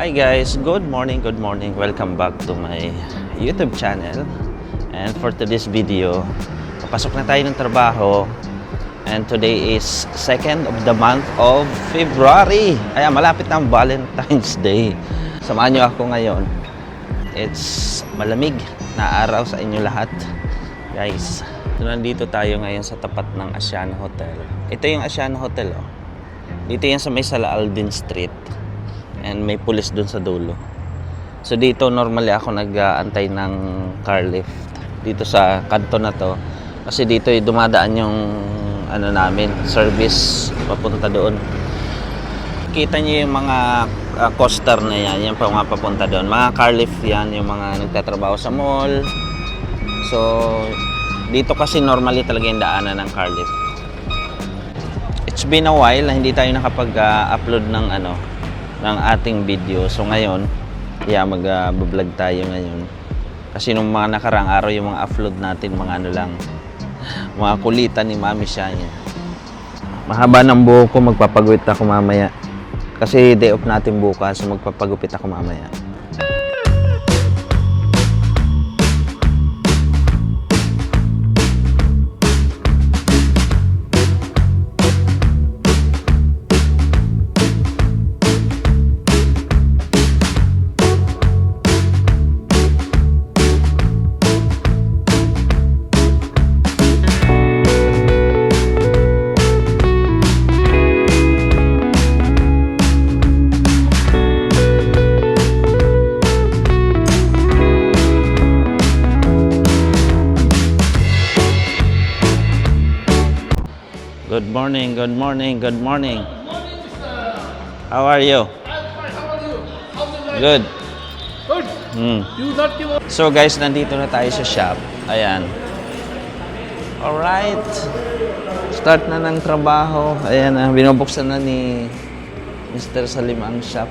Hi guys, good morning, welcome back to my YouTube channel. And for today's video, papasok na tayo ng trabaho. And today is 2nd of the month of February. Ayan, malapit na ang Valentine's Day. Samahan nyo ako ngayon. It's malamig na araw sa inyo lahat, guys. So, nandito tayo ngayon sa tapat ng Asiana Hotel. Ito yung Asiana Hotel, oh. Dito yan sa may Sala Aldin Street. And may pulis dun sa dulo. So dito normally ako nag-aantay ng car lift dito sa kanto na to, kasi dito dumadaan yung ano namin, service papunta doon. Kita niyo yung mga coaster na yan, yung mga papunta doon, mga car lift yan, yung mga nagtatrabaho sa mall. So dito kasi normally talaga yung daanan ng car lift. It's been a while na hindi tayo nakapag-upload ng ating video. So ngayon, mag-vlog tayo ngayon. Kasi nung mga nakarang araw, yung mga upload natin, mga ano lang, mga kulitan ni Mami Shania. Mahaba ng buhok ko, magpapagupit ako mamaya. Kasi day off natin bukas, so magpapagupit ako mamaya. Good morning. Good morning, sir. How are you? I'm fine. How are you? How's the life? Good. Good. You not give up. So guys, nandito na tayo sa shop. Ayan. Alright. Start na ng trabaho. Ayan na, binubuksan na ni Mr. Salim ang shop.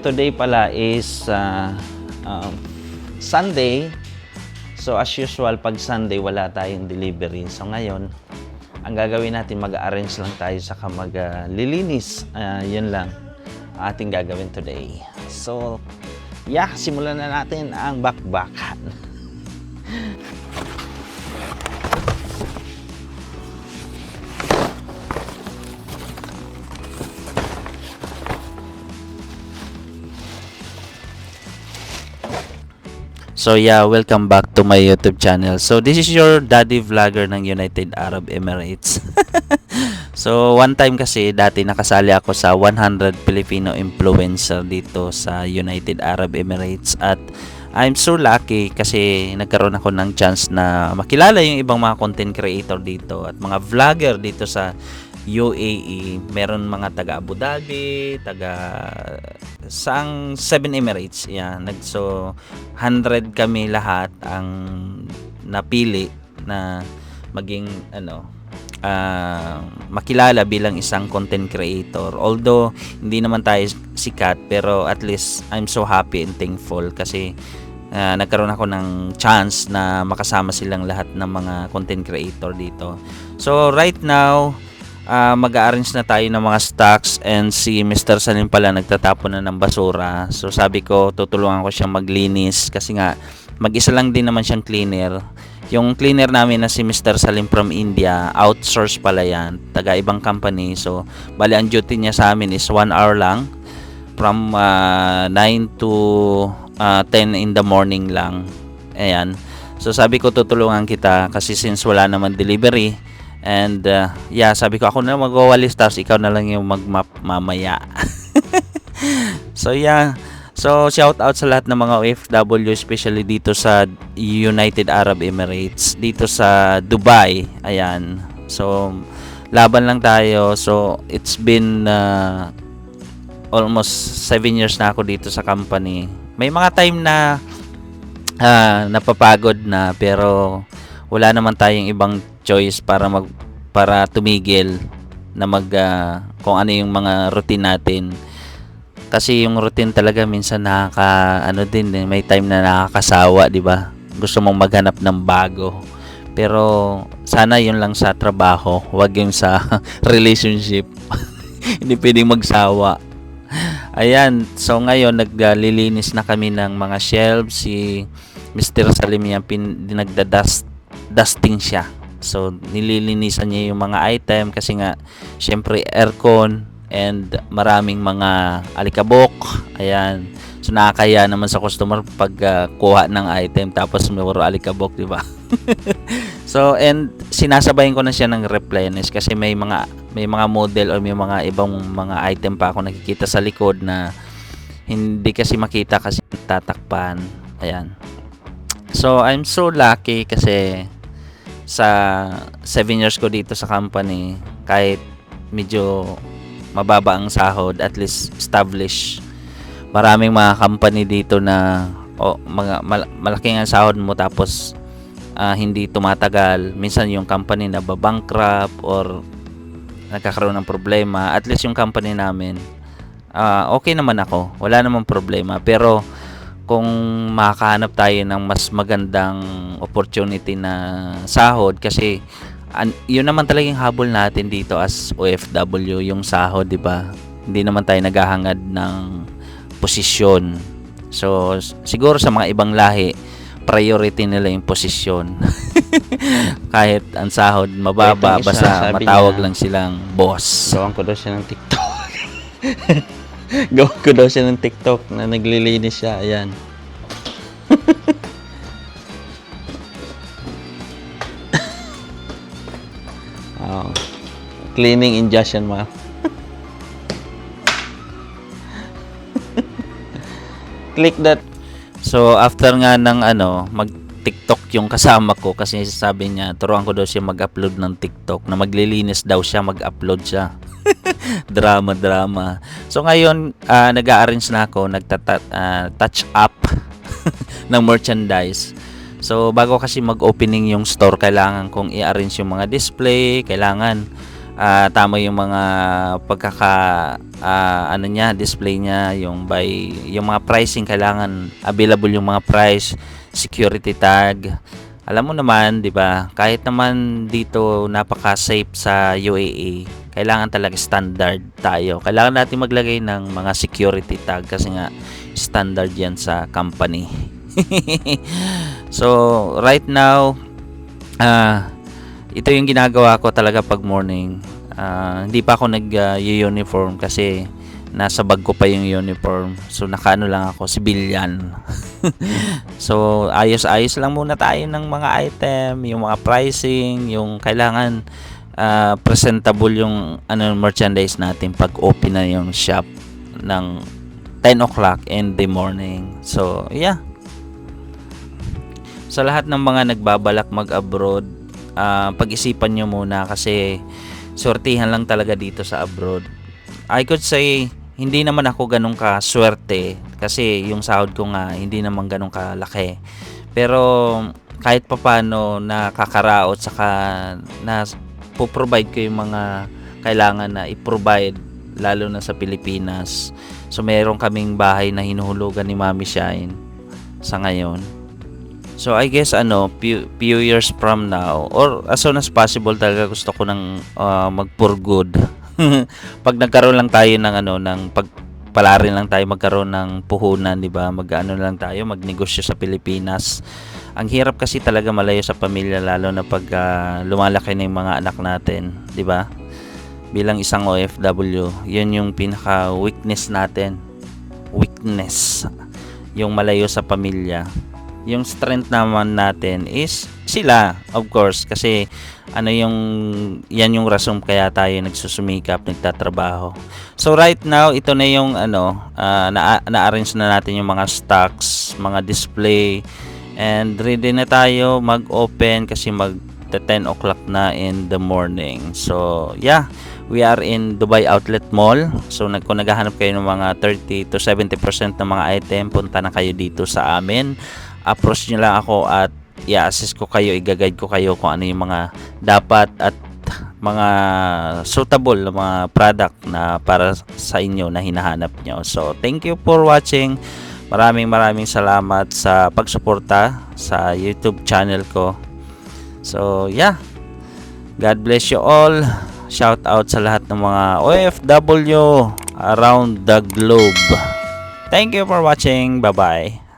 Today pala is Sunday. So as usual, pag Sunday wala tayong delivery. So ngayon, ang gagawin natin, mag-arrange lang tayo saka maglilinis. Yun lang ating gagawin today. So, simulan na natin ang bakbakan. So welcome back to my YouTube channel. So this is your daddy vlogger ng United Arab Emirates. So one time kasi dati nakasali ako sa 100 Filipino influencer dito sa United Arab Emirates, at I'm so lucky kasi nagkaroon ako ng chance na makilala yung ibang mga content creator dito at mga vlogger dito sa UAE. Meron mga taga Abu Dhabi, taga sang 7 Emirates. So 100 kami lahat ang napili na maging makilala bilang isang content creator. Although hindi naman tayo sikat, pero at least I'm so happy and thankful kasi nagkaroon ako ng chance na makasama silang lahat ng mga content creator dito. So right now, mag-a-arrange na tayo ng mga stocks, and si Mr. Salim pala nagtatapon na ng basura. So sabi ko, tutulungan ko siyang maglinis kasi nga mag-isa lang din naman siyang cleaner. Yung cleaner namin na si Mr. Salim from India, outsource pala yan, taga ibang company. So bali ang duty niya sa amin is 1 hour lang, from 9 to 10 in the morning lang. Ayan. So sabi ko, tutulungan kita kasi since wala naman delivery. And sabi ko, ako na magwawalis, tapos ikaw na lang yung mag-map mamaya. So so shout out sa lahat ng mga OFW, especially dito sa United Arab Emirates, dito sa Dubai. Ayan. So laban lang tayo. So it's been almost 7 years na ako dito sa company. May mga time na napapagod na, pero wala naman tayong ibang choice para tumigil na kung ano yung mga routine natin. Kasi yung routine talaga minsan may time na nakakasawa, di ba? Gusto mong maghanap ng bago. Pero sana yun lang sa trabaho, wag yung sa relationship. Hindi pwedeng magsawa. Ayan, so ngayon naglilinis na kami ng mga shelves. Si Mr. Salim yan, dusting siya. So nililinisan niya yung mga item kasi nga syempre aircon and maraming mga alikabok. Ayan. So nakakaya naman sa customer pag kuha ng item tapos may alikabok, di ba? So and sinasabayan ko na siya ng replenish kasi may mga model o may mga ibang mga item pa ako nakikita sa likod na hindi kasi makita kasi tatakpan. Ayan. So I'm so lucky kasi sa 7 years ko dito sa company, kahit medyo mababa ang sahod, at least established. Maraming mga company dito na malaking ang sahod mo tapos hindi tumatagal. Minsan yung company na babankrupt or nagkakaroon ng problema. At least yung company namin, okay naman ako. Wala namang problema. Pero kung makakahanap tayo ng mas magandang opportunity na sahod, kasi yun naman talagang habol natin dito as OFW, yung sahod, di ba? Hindi naman tayo naghahangad ng posisyon. So siguro sa mga ibang lahi, priority nila yung posisyon. Kahit ang sahod mababa, basta matawag lang silang boss. Gawan ko daw siya ng TikTok. Gawan ko daw siya ng TikTok na naglilinis siya. Ayan. Cleaning ingestion ma. Click that. So after nga ng mag-TikTok yung kasama ko, kasi sabi niya turuan ko daw siya mag-upload ng TikTok, na maglilinis daw siya, mag-upload siya. drama. So ngayon nag-a-arrange na ako, touch up ng merchandise. So bago kasi mag-opening yung store, kailangan kong i-arrange yung mga display, kailangan tama yung mga display niya, yung mga pricing, kailangan available yung mga price, security tag. Alam mo naman, 'di ba? Kahit naman dito napaka-safe sa UAE, kailangan talaga standard tayo. Kailangan natin maglagay ng mga security tag kasi nga standard 'yan sa company. So, right now, ito yung ginagawa ko talaga pag morning. Hindi pa ako nag-uniform kasi nasa bag ko pa yung uniform. So nakaano lang ako, civilian. So ayos-ayos lang muna tayo ng mga item, yung mga pricing, yung kailangan presentable yung merchandise natin pag open na yung shop ng 10 o'clock in the morning. So yeah. Sa lahat ng mga nagbabalak mag-abroad, pag-isipan nyo muna kasi swertihan lang talaga dito sa abroad. I could say hindi naman ako ganun ka-swerte kasi yung sahod ko nga hindi naman ganun kalaki. Pero kahit papano nakakaraot, saka na po-provide ko yung mga kailangan na i-provide, lalo na sa Pilipinas. So meron kaming bahay na hinuhulugan ni Mami Shine sa ngayon. So I guess few years from now or as soon as possible talaga gusto ko ng mag for good. Pag nagkaroon lang tayo ng pagpalarin lang tayo magkaroon ng puhunan, 'di ba? Lang tayo, magnegosyo sa Pilipinas. Ang hirap kasi talaga malayo sa pamilya, lalo na pag lumalaki na yung mga anak natin, 'di ba? Bilang isang OFW, 'yun yung pinaka weakness natin. Yung malayo sa pamilya. Yung strength naman natin is sila, of course, kasi yan yung rason kaya tayo nagsusumikap, nagtatrabaho. So right now, ito na yung na-arrange na natin yung mga stocks, mga display, and ready na tayo mag-open kasi mag 10 o'clock na in the morning. So yeah, we are in Dubai Outlet Mall. So kung naghahanap kayo ng mga 30 to 70% ng mga item, punta na kayo dito sa amin. Approach nyo lang ako at i-assist ko kayo, i-guide ko kayo kung ano yung mga dapat at mga suitable na mga product na para sa inyo na hinahanap nyo. So thank you for watching. Maraming salamat sa pagsuporta sa YouTube channel ko. So yeah, God bless you all. Shout out sa lahat ng mga OFW around the globe. Thank you for watching. Bye-bye.